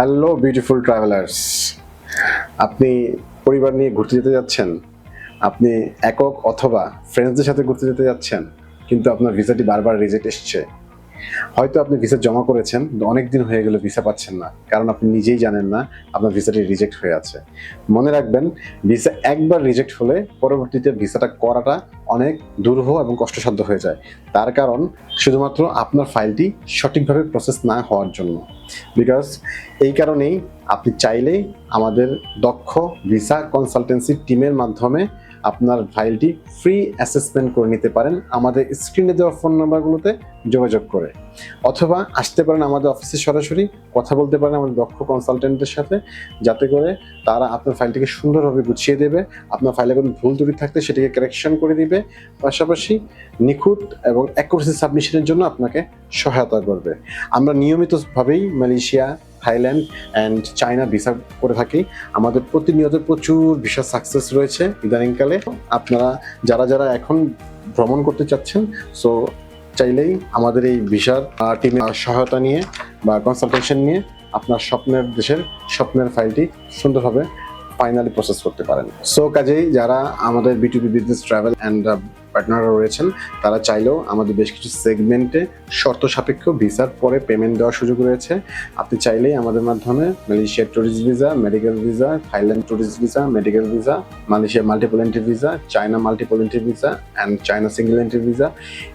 Hello beautiful travellers, আপনি পরিবার নিয়ে ঘুরতে যেতে যাচ্ছেন, আপনি একক অথবা ফ্রেন্ডসদের সাথে ঘুরতে যেতে যাচ্ছেন, কিন্তু আপনার ভিসাটি বারবার রিজেক্ট এসছে। হয়তো আপনি ভিসা জমা করেছেন, অনেক দিন হয়ে গেল ভিসা পাচ্ছেন না, কারণ আপনি নিজেই জানেন না আপনার ভিসাটি রিজেক্ট হয়ে আছে। মনে রাখবেন, ভিসা একবার রিজেক্ট হলে পরবর্তীতে ভিসাটা করাটা অনেক দুরূহ এবং কষ্টসাধ্য হয়ে যায়। তার কারণ শুধুমাত্র আপনার ফাইলটি সঠিকভাবে প্রসেস না হওয়ার জন্য। বিকজ এই কারণেই আপনি চাইলেই আমাদের দক্ষ ভিসা কনসালটেন্সি টিমের মাধ্যমে আপনার ফাইলটি ফ্রি অ্যাসেসমেন্ট করে নিতে পারেন আমাদের স্ক্রিনে দেওয়া ফোন নাম্বারগুলোতে যোগাযোগ করে, অথবা আসতে পারেন আমাদের অফিসে সরাসরি কথা বলতে পারেন আমাদের দক্ষ কনসালটেন্টের সাথে, যাতে করে তারা আপনার ফাইলটিকে সুন্দরভাবে গুছিয়ে দেবে, আপনার ফাইলে কোনো ভুল ত্রুটি থাকলে সেটিকে কারেকশন করে দিবে, পাশাপাশি নিখুঁত এবং অ্যাকুরেসি সাবমিশনের জন্য আপনাকে সহায়তা করবে। আমরা নিয়মিতভাবেই Malaysia, Thailand and China visa করে থাকি। আমাদের প্রতিনিয়ত প্রচুর ভিসা সাকসেস রয়েছে ইদানিংকালে। আপনারা যারা এখন ভ্রমণ করতে চাচ্ছেন, সো চাইলেই আমাদের এই ভিসার টিমের সহায়তা নিয়ে বা কনসালটেশন নিয়ে আপনার স্বপ্নের দেশের স্বপ্নের ফাইলটি সুন্দরভাবে ফাইনালি প্রসেস করতে পারেন। সো কাজেই যারা আমাদের বিটুবি বিজনেস ট্রাভেল অ্যান্ড পার্টনাররা রয়েছেন, তারা চাইলেও আমাদের বেশ কিছু সেগমেন্টে শর্ত সাপেক্ষ ভিসার পরে পেমেন্ট দেওয়ার সুযোগ রয়েছে। আপনি চাইলেই আমাদের মাধ্যমে মালয়েশিয়ার tourist visa, medical visa, Thailand tourist visa, medical visa, Malaysia multiple entry visa, China multiple entry visa and China single entry visa,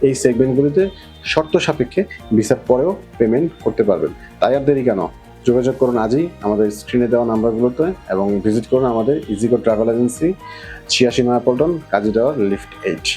এই সেগমেন্টগুলিতে শর্ত সাপেক্ষে ভিসার পরেও পেমেন্ট করতে পারবেন। তাই আর দেরি কেন, যোগাযোগ করুন আজই আমাদের স্ক্রিনে দেওয়া নাম্বারগুলোতে এবং ভিজিট করুন আমাদের ইজিকো ট্রাভেল এজেন্সি, 86 নয়া পল্টন, কাজী টাওয়ার, লিফট 8।